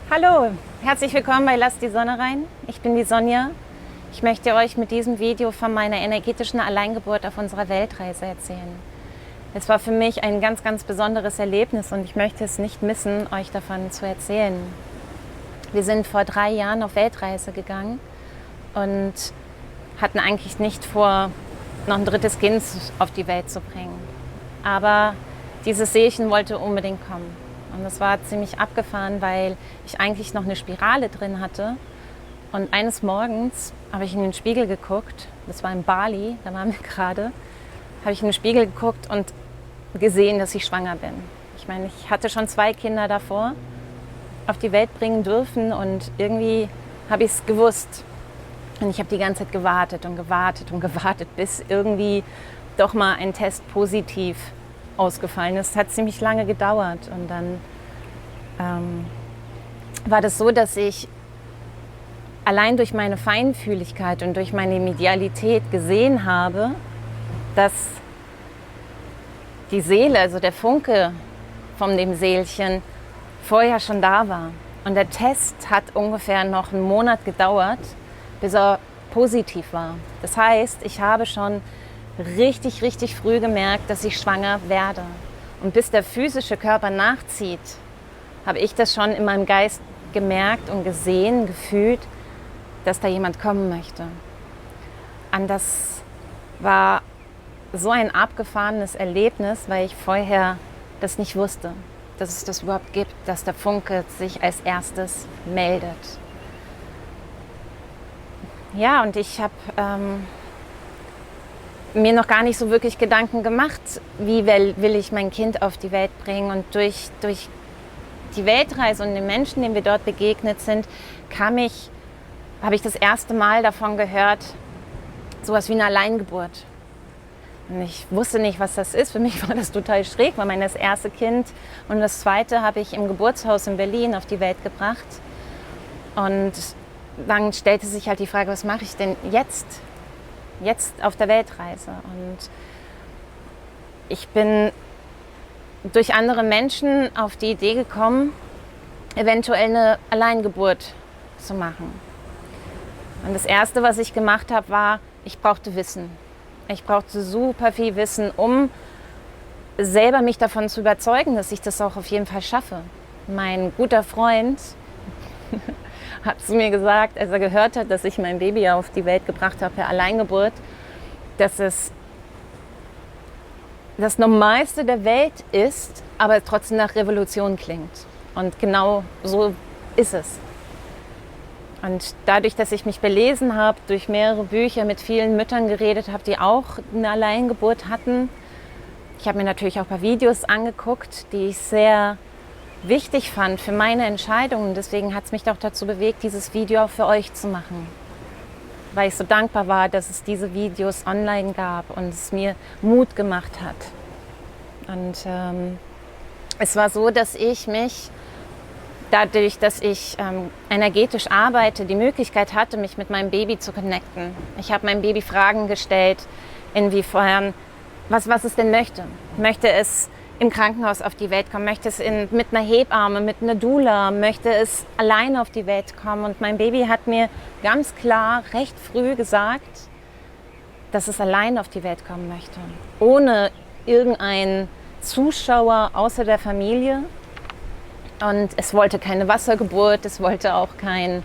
Hallo, herzlich willkommen bei Lass die Sonne rein. Ich bin die Sonja. Ich möchte euch mit diesem Video von meiner energetischen Alleingeburt auf unserer Weltreise erzählen. Es war für mich ein ganz, ganz besonderes Erlebnis und ich möchte es nicht missen, euch davon zu erzählen. Wir sind vor 3 Jahren auf Weltreise gegangen und hatten eigentlich nicht vor, noch ein drittes Kind auf die Welt zu bringen. Aber dieses Seelchen wollte unbedingt kommen. Und das war ziemlich abgefahren, weil ich eigentlich noch eine Spirale drin hatte. Und eines Morgens habe ich in den Spiegel geguckt, das war in Bali, da waren wir gerade, habe ich in den Spiegel geguckt und gesehen, dass ich schwanger bin. Ich meine, ich hatte schon 2 Kinder davor auf die Welt bringen dürfen und irgendwie habe ich es gewusst. Und ich habe die ganze Zeit gewartet und gewartet und gewartet, bis irgendwie doch mal ein Test positiv ausgefallen ist. Es hat ziemlich lange gedauert und dann war das so, dass ich allein durch meine Feinfühligkeit und durch meine Medialität gesehen habe, dass die Seele, also der Funke von dem Seelchen, vorher schon da war. Und der Test hat ungefähr noch einen Monat gedauert, bis er positiv war. Das heißt, ich habe schon richtig, richtig früh gemerkt, dass ich schwanger werde. Und bis der physische Körper nachzieht, habe ich das schon in meinem Geist gemerkt und gesehen, gefühlt, dass da jemand kommen möchte. Und das war so ein abgefahrenes Erlebnis, weil ich vorher das nicht wusste, dass es das überhaupt gibt, dass der Funke sich als erstes meldet. Ja, und ich habe mir noch gar nicht so wirklich Gedanken gemacht, wie will ich mein Kind auf die Welt bringen. Und durch die Weltreise und den Menschen, denen wir dort begegnet sind, habe ich das erste Mal davon gehört, sowas wie eine Alleingeburt. Und ich wusste nicht, was das ist. Für mich war das total schräg, weil das erste Kind und das zweite habe ich im Geburtshaus in Berlin auf die Welt gebracht. Und dann stellte sich halt die Frage, was mache ich denn jetzt auf der Weltreise? Und ich bin durch andere Menschen auf die Idee gekommen, eventuell eine Alleingeburt zu machen. Und das Erste, was ich gemacht habe, war, ich brauchte Wissen. Ich brauchte super viel Wissen, um selber mich davon zu überzeugen, dass ich das auch auf jeden Fall schaffe. Mein guter Freund hat zu mir gesagt, als er gehört hat, dass ich mein Baby auf die Welt gebracht habe per Alleingeburt, dass es das Normalste der Welt ist, aber trotzdem nach Revolution klingt. Und genau so ist es. Und dadurch, dass ich mich belesen habe, durch mehrere Bücher mit vielen Müttern geredet habe, die auch eine Alleingeburt hatten, ich habe mir natürlich auch ein paar Videos angeguckt, die ich sehr wichtig fand für meine Entscheidungen. Deswegen hat es mich doch dazu bewegt, dieses Video auch für euch zu machen. Weil ich so dankbar war, dass es diese Videos online gab und es mir Mut gemacht hat. Und es war so, dass ich mich, dadurch, dass ich energetisch arbeite, die Möglichkeit hatte, mich mit meinem Baby zu connecten. Ich habe meinem Baby Fragen gestellt, inwiefern, was es denn möchte. Möchte es im Krankenhaus auf die Welt kommen? Möchte es mit einer Hebamme, mit einer Doula? Möchte es alleine auf die Welt kommen? Und mein Baby hat mir ganz klar recht früh gesagt, dass es allein auf die Welt kommen möchte. Ohne irgendeinen Zuschauer außer der Familie. Und es wollte keine Wassergeburt, es wollte auch keine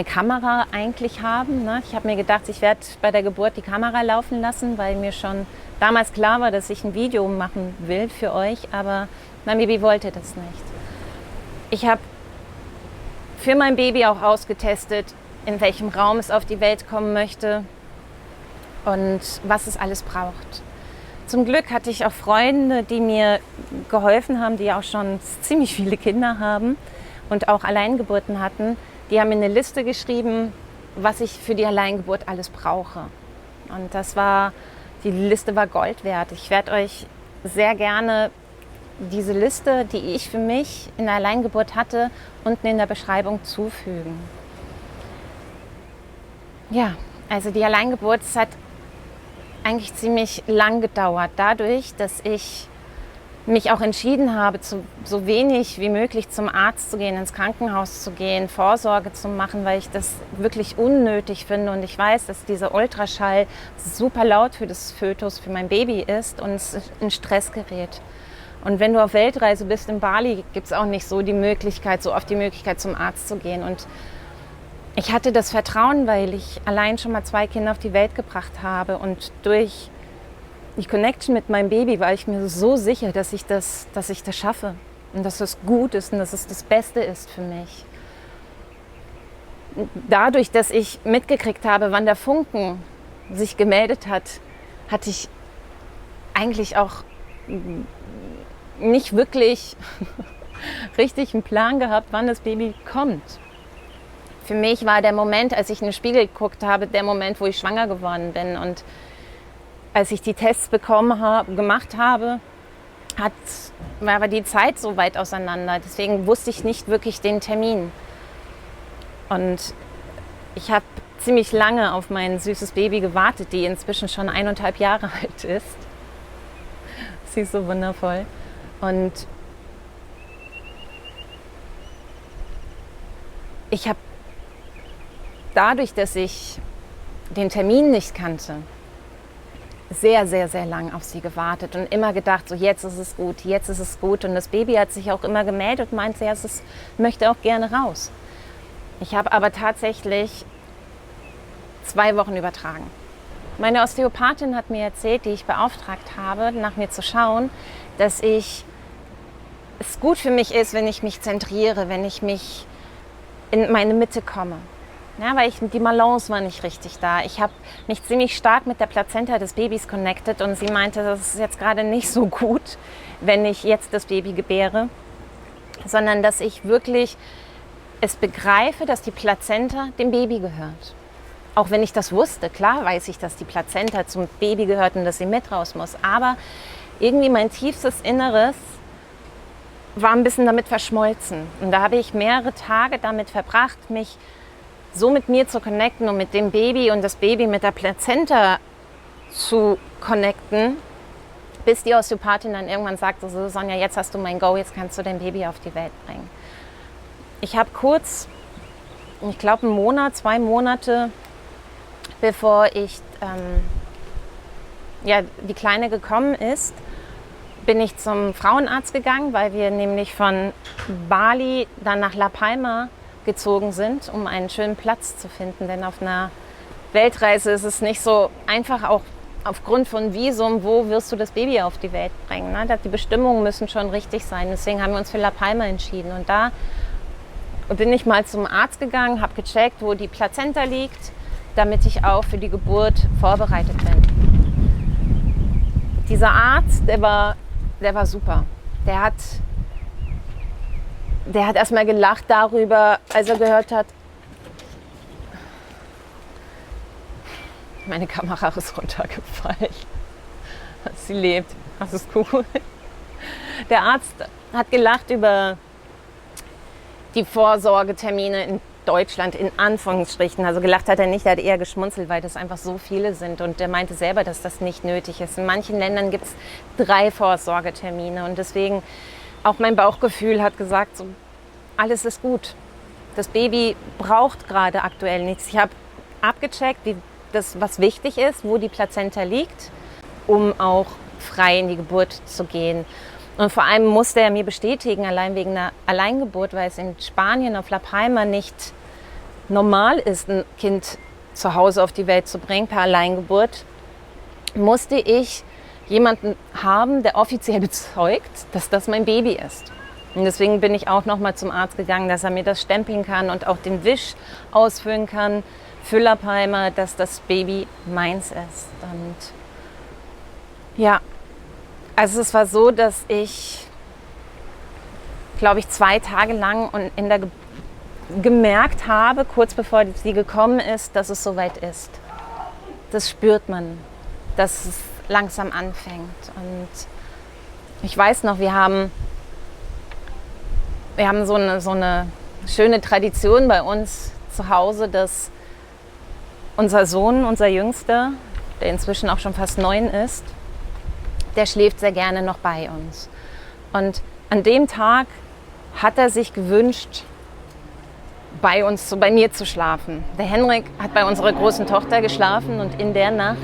Kamera eigentlich haben. Ne? Ich habe mir gedacht, ich werde bei der Geburt die Kamera laufen lassen, weil mir schon damals klar war, dass ich ein Video machen will für euch, aber mein Baby wollte das nicht. Ich habe für mein Baby auch ausgetestet, in welchem Raum es auf die Welt kommen möchte und was es alles braucht. Zum Glück hatte ich auch Freunde, die mir geholfen haben, die auch schon ziemlich viele Kinder haben und auch Alleingeburten hatten. Die haben mir eine Liste geschrieben, was ich für die Alleingeburt alles brauche. Und die Liste war Gold wert. Ich werde euch sehr gerne diese Liste, die ich für mich in der Alleingeburt hatte, unten in der Beschreibung zufügen. Ja, also die Alleingeburt, es hat eigentlich ziemlich lang gedauert, dadurch, dass ich mich auch entschieden habe, so wenig wie möglich zum Arzt zu gehen, ins Krankenhaus zu gehen, Vorsorge zu machen, weil ich das wirklich unnötig finde. Und ich weiß, dass dieser Ultraschall super laut für das Fötus, für mein Baby ist und es in Stress gerät. Und wenn du auf Weltreise bist in Bali, gibt es auch nicht so oft die Möglichkeit zum Arzt zu gehen. Und ich hatte das Vertrauen, weil ich allein schon mal 2 Kinder auf die Welt gebracht habe. Und durch die Connection mit meinem Baby war ich mir so sicher, dass ich das schaffe. Und dass es gut ist und dass es das Beste ist für mich. Dadurch, dass ich mitgekriegt habe, wann der Funken sich gemeldet hat, hatte ich eigentlich auch nicht wirklich richtig einen Plan gehabt, wann das Baby kommt. Für mich war der Moment, als ich in den Spiegel geguckt habe, der Moment, wo ich schwanger geworden bin. Und als ich die Tests gemacht habe, war die Zeit so weit auseinander. Deswegen wusste ich nicht wirklich den Termin. Und ich habe ziemlich lange auf mein süßes Baby gewartet, die inzwischen schon 1,5 Jahre alt ist. Sie ist so wundervoll. Und ich habe dadurch, dass ich den Termin nicht kannte, sehr, sehr, sehr lang auf sie gewartet und immer gedacht, so jetzt ist es gut, jetzt ist es gut. Und das Baby hat sich auch immer gemeldet und meinte, ja, es möchte auch gerne raus. Ich habe aber tatsächlich 2 Wochen übertragen. Meine Osteopathin hat mir erzählt, die ich beauftragt habe, nach mir zu schauen, dass es gut für mich ist, wenn ich mich zentriere, wenn ich mich in meine Mitte komme. Ja, weil die Balance war nicht richtig da. Ich habe mich ziemlich stark mit der Plazenta des Babys connected und sie meinte, das ist jetzt gerade nicht so gut, wenn ich jetzt das Baby gebäre, sondern dass ich wirklich es begreife, dass die Plazenta dem Baby gehört. Auch wenn ich das wusste, klar weiß ich, dass die Plazenta zum Baby gehört und dass sie mit raus muss. Aber irgendwie mein tiefstes Inneres war ein bisschen damit verschmolzen. Und da habe ich mehrere Tage damit verbracht, mich so mit mir zu connecten und mit dem Baby und das Baby mit der Plazenta zu connecten, bis die Osteopathin dann irgendwann sagte, so Sonja, jetzt hast du mein Go, jetzt kannst du dein Baby auf die Welt bringen. Ich habe kurz, ich glaube 1 Monat, 2 Monate, bevor die Kleine gekommen ist, bin ich zum Frauenarzt gegangen, weil wir nämlich von Bali dann nach La Palma gezogen sind, um einen schönen Platz zu finden. Denn auf einer Weltreise ist es nicht so einfach, auch aufgrund von Visum, wo wirst du das Baby auf die Welt bringen. Ne? Die Bestimmungen müssen schon richtig sein. Deswegen haben wir uns für La Palma entschieden. Und da bin ich mal zum Arzt gegangen, habe gecheckt, wo die Plazenta liegt, damit ich auch für die Geburt vorbereitet bin. Dieser Arzt, der war super. Der hat erstmal gelacht darüber, als er gehört hat, meine Kamera ist runtergefallen. Sie lebt, das ist cool. Der Arzt hat gelacht über die Vorsorgetermine in Deutschland, in Anführungsstrichen. Also gelacht hat er nicht, er hat eher geschmunzelt, weil das einfach so viele sind. Und er meinte selber, dass das nicht nötig ist. In manchen Ländern gibt es 3 Vorsorgetermine. Und deswegen, auch mein Bauchgefühl hat gesagt, so, alles ist gut. Das Baby braucht gerade aktuell nichts. Ich habe abgecheckt, was wichtig ist, wo die Plazenta liegt, um auch frei in die Geburt zu gehen. Und vor allem musste er mir bestätigen, allein wegen einer Alleingeburt, weil es in Spanien auf La Palma nicht normal ist, ein Kind zu Hause auf die Welt zu bringen per Alleingeburt, musste ich jemanden haben, der offiziell bezeugt, dass das mein Baby ist. Und deswegen bin ich auch nochmal zum Arzt gegangen, dass er mir das stempeln kann und auch den Wisch ausfüllen kann für La Palma, dass das Baby meins ist. Und ja, also es war so, dass ich, glaube ich, 2 Tage lang gemerkt habe, kurz bevor sie gekommen ist, dass es soweit ist. Das spürt man, dass es langsam anfängt. Und ich weiß noch, wir haben so eine schöne Tradition bei uns zu Hause, dass unser Sohn, unser Jüngster, der inzwischen auch schon fast 9 ist, der schläft sehr gerne noch bei uns. Und an dem Tag hat er sich gewünscht, bei mir zu schlafen. Der Henrik hat bei unserer großen Tochter geschlafen und in der Nacht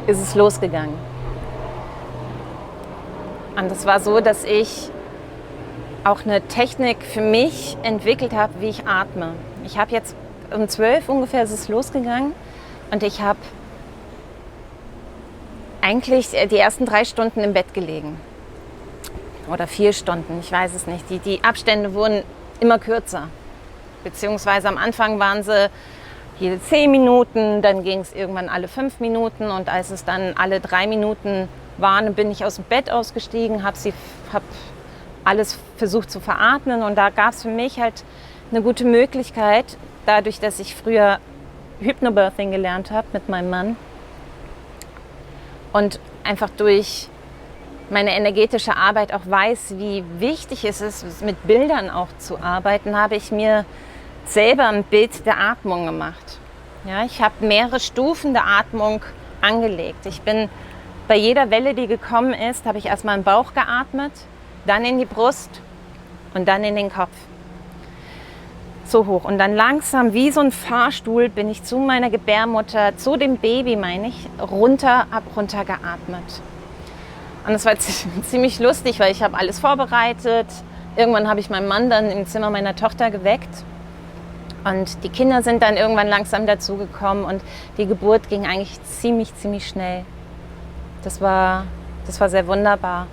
ist es losgegangen. Und es war so, dass ich auch eine Technik für mich entwickelt habe, wie ich atme. Ich habe jetzt um 12 ungefähr ist es losgegangen und ich habe eigentlich die ersten 3 Stunden im Bett gelegen. Oder 4 Stunden, ich weiß es nicht. Die Abstände wurden immer kürzer. Beziehungsweise am Anfang waren sie jede 10 Minuten, dann ging es irgendwann alle 5 Minuten und als es dann alle 3 Minuten waren, bin ich aus dem Bett ausgestiegen, habe alles versucht zu veratmen und da gab es für mich halt eine gute Möglichkeit, dadurch, dass ich früher Hypnobirthing gelernt habe mit meinem Mann und einfach durch meine energetische Arbeit auch weiß, wie wichtig es ist, mit Bildern auch zu arbeiten, habe ich mir selber ein Bild der Atmung gemacht. Ja, ich habe mehrere Stufen der Atmung angelegt. Ich bin bei jeder Welle, die gekommen ist, habe ich erstmal im Bauch geatmet, dann in die Brust und dann in den Kopf. So hoch. Und dann langsam wie so ein Fahrstuhl bin ich zu meiner Gebärmutter, zu dem Baby meine ich, runter geatmet. Und das war ziemlich lustig, weil ich habe alles vorbereitet. Irgendwann habe ich meinen Mann dann im Zimmer meiner Tochter geweckt. Und die Kinder sind dann irgendwann langsam dazugekommen und die Geburt ging eigentlich ziemlich schnell. Das war sehr wunderbar.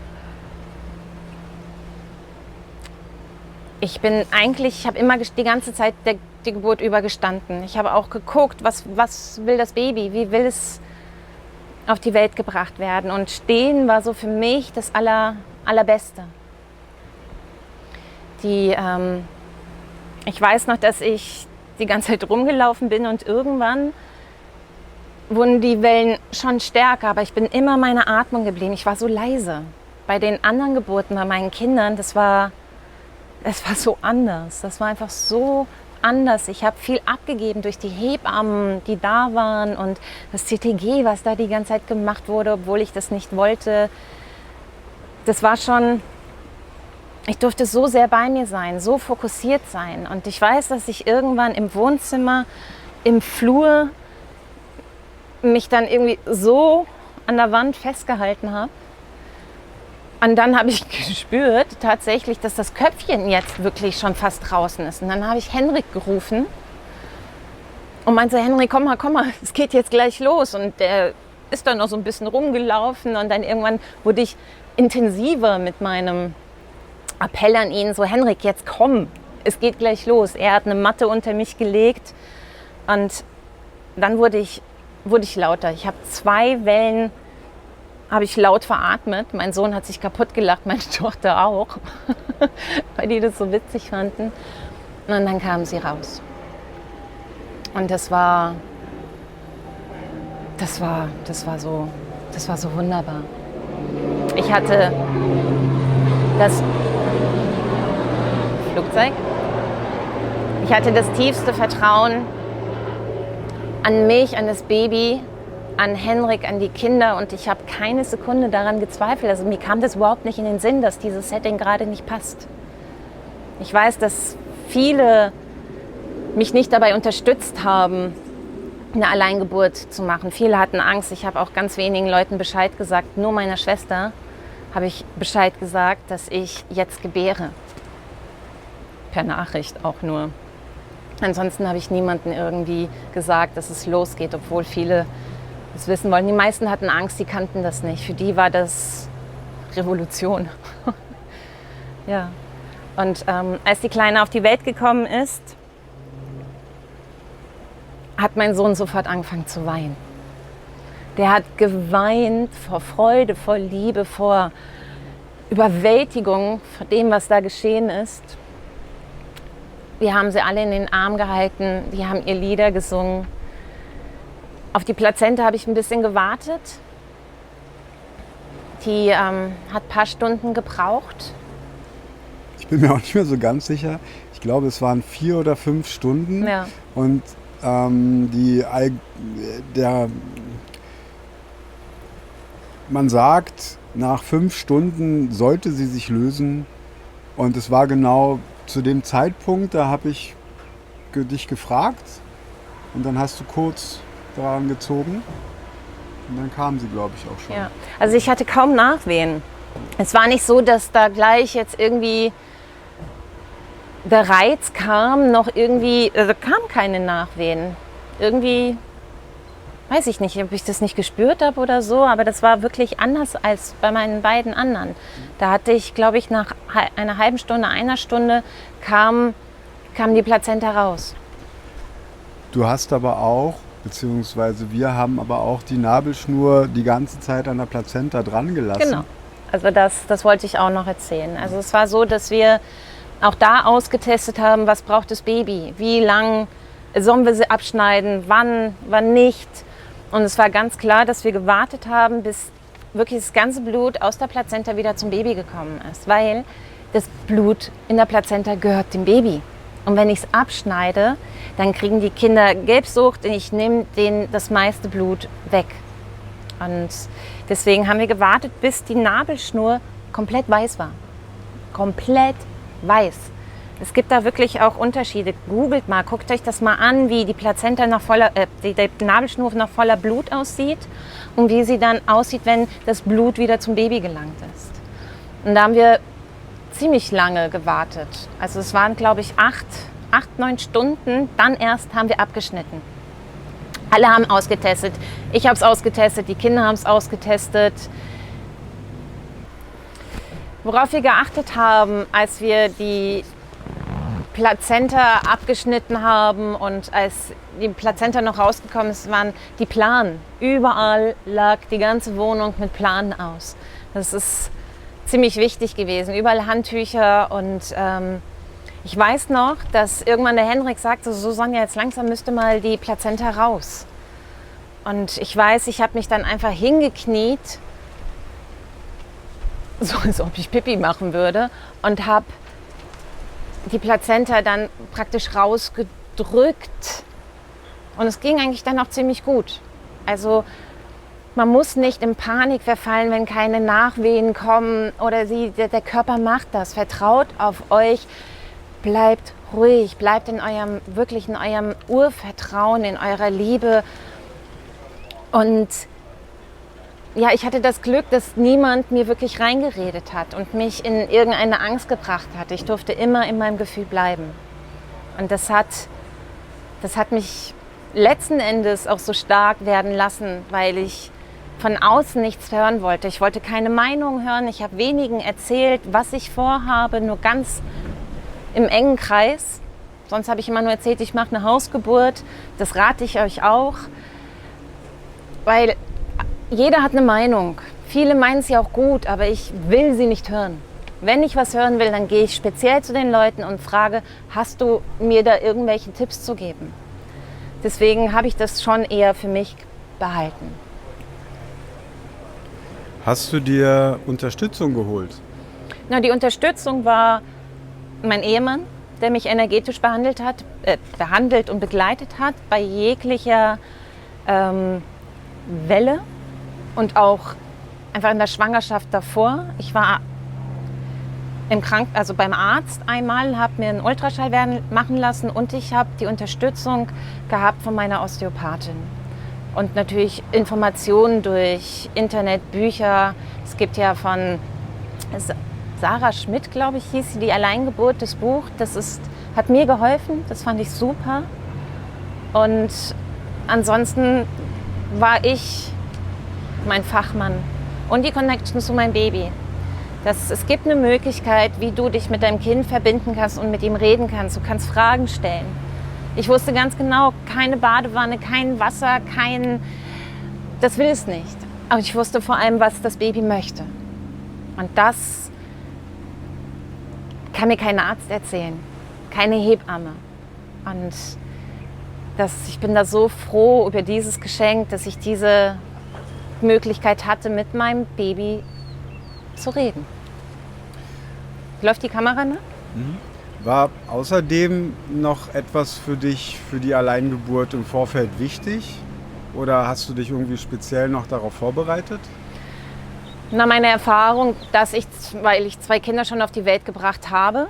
Ich habe immer die ganze Zeit die Geburt über gestanden. Ich habe auch geguckt, was will das Baby, wie will es auf die Welt gebracht werden. Und stehen war so für mich das Allerbeste. Ich weiß noch, dass ich die ganze Zeit rumgelaufen bin und irgendwann wurden die Wellen schon stärker, aber ich bin immer meiner Atmung geblieben. Ich war so leise. Bei den anderen Geburten, bei meinen Kindern, das war so anders. Das war einfach so anders. Ich habe viel abgegeben durch die Hebammen, die da waren und das CTG, was da die ganze Zeit gemacht wurde, obwohl ich das nicht wollte. Das war schon, ich durfte so sehr bei mir sein, so fokussiert sein. Und ich weiß, dass ich irgendwann im Wohnzimmer, im Flur mich dann irgendwie so an der Wand festgehalten habe. Und dann habe ich gespürt tatsächlich, dass das Köpfchen jetzt wirklich schon fast draußen ist. Und dann habe ich Henrik gerufen und meinte, Henrik, komm mal, es geht jetzt gleich los. Und der ist dann noch so ein bisschen rumgelaufen und dann irgendwann wurde ich intensiver mit meinem Appell an ihn, so Henrik, jetzt komm, es geht gleich los. Er hat eine Matte unter mich gelegt und dann wurde ich lauter. Ich habe 2 Wellen habe ich laut veratmet. Mein Sohn hat sich kaputt gelacht, meine Tochter auch, weil die das so witzig fanden. Und dann kamen sie raus. Und das war so wunderbar. Ich hatte das Flugzeug. Ich hatte das tiefste Vertrauen an mich, an das Baby, an Henrik, an die Kinder und ich habe keine Sekunde daran gezweifelt. Also mir kam das überhaupt nicht in den Sinn, dass dieses Setting gerade nicht passt. Ich weiß, dass viele mich nicht dabei unterstützt haben, eine Alleingeburt zu machen. Viele hatten Angst. Ich habe auch ganz wenigen Leuten Bescheid gesagt. Nur meiner Schwester habe ich Bescheid gesagt, dass ich jetzt gebäre. Per Nachricht auch nur. Ansonsten habe ich niemandem irgendwie gesagt, dass es losgeht, obwohl viele das wissen wollen. Die meisten hatten Angst, die kannten das nicht. Für die war das Revolution. Ja. Und als die Kleine auf die Welt gekommen ist, hat mein Sohn sofort angefangen zu weinen. Der hat geweint vor Freude, vor Liebe, vor Überwältigung, vor dem, was da geschehen ist. Wir haben sie alle in den Arm gehalten, die haben ihr Lieder gesungen. Auf die Plazenta habe ich ein bisschen gewartet. Die hat ein paar Stunden gebraucht. Ich bin mir auch nicht mehr so ganz sicher. Ich glaube, es waren 4 oder 5 Stunden. Ja. Und man sagt, nach 5 Stunden sollte sie sich lösen. Und es war genau zu dem Zeitpunkt, da habe ich dich gefragt und dann hast du kurz daran gezogen und dann kam sie, glaube ich, auch schon. Ja, also ich hatte kaum Nachwehen. Es war nicht so, dass da gleich jetzt irgendwie der Reiz kam, noch irgendwie, also kam keine Nachwehen. Irgendwie, weiß ich nicht, ob ich das nicht gespürt habe oder so, aber das war wirklich anders als bei meinen beiden anderen. Da hatte ich, glaube ich, nach einer halben Stunde, einer Stunde kam die Plazenta raus. Du hast aber auch, beziehungsweise wir haben aber auch die Nabelschnur die ganze Zeit an der Plazenta dran gelassen. Genau, also das wollte ich auch noch erzählen. Also es war so, dass wir auch da ausgetestet haben, was braucht das Baby, wie lang sollen wir sie abschneiden, wann nicht. Und es war ganz klar, dass wir gewartet haben, bis wirklich das ganze Blut aus der Plazenta wieder zum Baby gekommen ist, weil das Blut in der Plazenta gehört dem Baby. Und wenn ich es abschneide, dann kriegen die Kinder Gelbsucht und ich nehme denen das meiste Blut weg. Und deswegen haben wir gewartet, bis die Nabelschnur komplett weiß war. Komplett weiß. Es gibt da wirklich auch Unterschiede. Googelt mal, guckt euch das mal an, wie die Plazenta noch die Nabelschnur noch voller Blut aussieht und wie sie dann aussieht, wenn das Blut wieder zum Baby gelangt ist. Und da haben wir ziemlich lange gewartet. Also es waren, glaube ich, 9 Stunden. Dann erst haben wir abgeschnitten. Alle haben ausgetestet. Ich habe es ausgetestet, die Kinder haben es ausgetestet. Worauf wir geachtet haben, als wir die Plazenta abgeschnitten haben und als die Plazenta noch rausgekommen ist, waren die Planen. Überall lag die ganze Wohnung mit Planen aus. Das ist ziemlich wichtig gewesen. Überall Handtücher und ich weiß noch, dass irgendwann der Henrik sagte, so Sonja, jetzt langsam müsste mal die Plazenta raus. Und ich weiß, ich habe mich dann einfach hingekniet, so als ob ich Pipi machen würde, und habe die Plazenta dann praktisch rausgedrückt. Und es ging eigentlich dann auch ziemlich gut. Also man muss nicht in Panik verfallen, wenn keine Nachwehen kommen oder der Körper macht das. Vertraut auf euch, bleibt ruhig, bleibt in eurem Urvertrauen, in eurer Liebe. Und ja, ich hatte das Glück, dass niemand mir wirklich reingeredet hat und mich in irgendeine Angst gebracht hat. Ich durfte immer in meinem Gefühl bleiben. Und das hat mich letzten Endes auch so stark werden lassen, weil ich von außen nichts hören wollte. Ich wollte keine Meinung hören. Ich habe wenigen erzählt, was ich vorhabe, nur ganz im engen Kreis. Sonst habe ich immer nur erzählt, ich mache eine Hausgeburt. Das rate ich euch auch, weil jeder hat eine Meinung. Viele meinen es ja auch gut, aber ich will sie nicht hören. Wenn ich was hören will, dann gehe ich speziell zu den Leuten und frage, hast du mir da irgendwelche Tipps zu geben? Deswegen habe ich das schon eher für mich behalten. Hast du dir Unterstützung geholt? Na, die Unterstützung war mein Ehemann, der mich energetisch behandelt und begleitet hat bei jeglicher Welle. Und auch einfach in der Schwangerschaft davor. Ich war beim Arzt einmal, habe mir einen Ultraschall machen lassen und ich habe die Unterstützung gehabt von meiner Osteopathin. Und natürlich Informationen durch Internet, Bücher. Es gibt ja von Sarah Schmidt, glaube ich, hieß sie, die Alleingeburt, das Buch. Hat mir geholfen, das fand ich super. Und ansonsten war ich mein Fachmann und die Connection zu meinem Baby. Es gibt eine Möglichkeit, wie du dich mit deinem Kind verbinden kannst und mit ihm reden kannst. Du kannst Fragen stellen. Ich wusste ganz genau, keine Badewanne, kein Wasser, das will es nicht. Aber ich wusste vor allem, was das Baby möchte. Und das kann mir kein Arzt erzählen, keine Hebamme. Und ich bin da so froh über dieses Geschenk, dass ich diese Möglichkeit hatte, mit meinem Baby zu reden. Läuft die Kamera, ne? War außerdem noch etwas für dich, für die Alleingeburt im Vorfeld wichtig? Oder hast du dich irgendwie speziell noch darauf vorbereitet? Na, meine Erfahrung, weil ich 2 Kinder schon auf die Welt gebracht habe,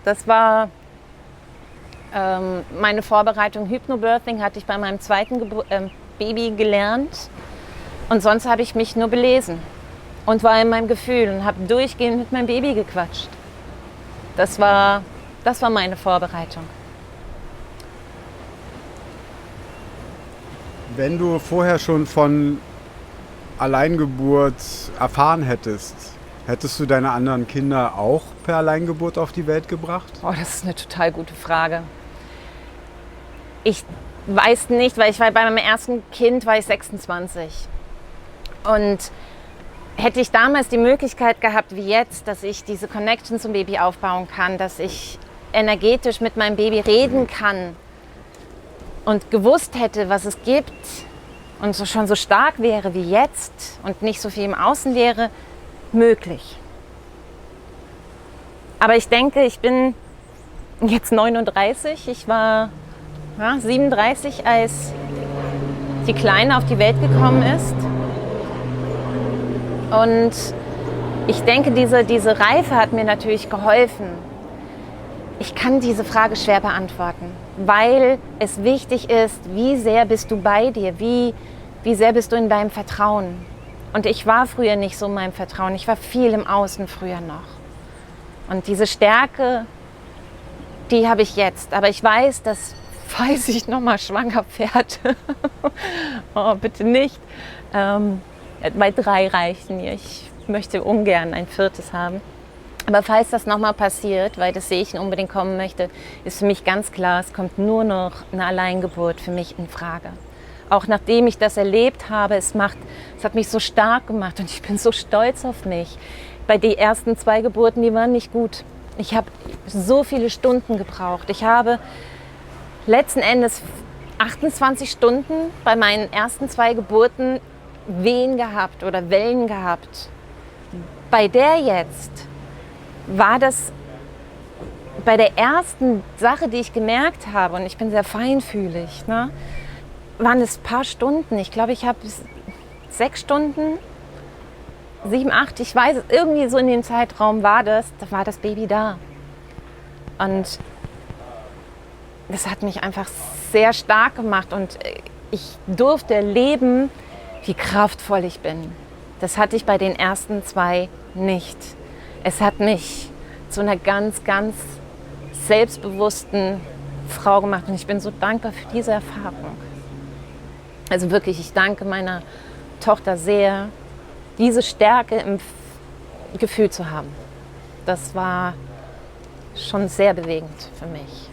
das war meine Vorbereitung. Hypnobirthing hatte ich bei meinem zweiten Baby gelernt. Und sonst habe ich mich nur belesen und war in meinem Gefühl und habe durchgehend mit meinem Baby gequatscht. Das war meine Vorbereitung. Wenn du vorher schon von Alleingeburt erfahren hättest, hättest du deine anderen Kinder auch per Alleingeburt auf die Welt gebracht? Oh, das ist eine total gute Frage. Ich weiß nicht, weil bei meinem ersten Kind war ich 26. Und hätte ich damals die Möglichkeit gehabt, wie jetzt, dass ich diese Connection zum Baby aufbauen kann, dass ich energetisch mit meinem Baby reden kann und gewusst hätte, was es gibt und schon so stark wäre wie jetzt und nicht so viel im Außen wäre, möglich. Aber ich denke, ich bin jetzt 39, ich war 37, als die Kleine auf die Welt gekommen ist. Und ich denke, diese Reife hat mir natürlich geholfen. Ich kann diese Frage schwer beantworten, weil es wichtig ist, wie sehr bist du bei dir, wie sehr bist du in deinem Vertrauen. Und ich war früher nicht so in meinem Vertrauen, ich war viel im Außen früher noch. Und diese Stärke, die habe ich jetzt. Aber ich weiß, dass, falls ich nochmal schwanger werde, oh, bitte nicht, weil 3 reichen mir. Ich möchte ungern ein 4. haben. Aber falls das nochmal passiert, weil das Sehchen unbedingt kommen möchte, ist für mich ganz klar, es kommt nur noch eine Alleingeburt für mich in Frage. Auch nachdem ich das erlebt habe, es hat mich so stark gemacht und ich bin so stolz auf mich. Bei den ersten 2 Geburten, die waren nicht gut. Ich habe so viele Stunden gebraucht. Ich habe letzten Endes 28 Stunden bei meinen ersten 2 Geburten Wehen gehabt oder Wellen gehabt. Bei der jetzt war das bei der ersten Sache, die ich gemerkt habe, und ich bin sehr feinfühlig, ne, waren es ein paar Stunden. Ich glaube, ich habe 6 Stunden, 7, 8, ich weiß, irgendwie so in dem Zeitraum da war das Baby da. Und das hat mich einfach sehr stark gemacht und ich durfte erleben, wie kraftvoll ich bin. Das hatte ich bei den ersten 2 nicht. Es hat mich zu einer ganz, ganz selbstbewussten Frau gemacht und ich bin so dankbar für diese Erfahrung. Also wirklich, ich danke meiner Tochter sehr, diese Stärke im Gefühl zu haben. Das war schon sehr bewegend für mich.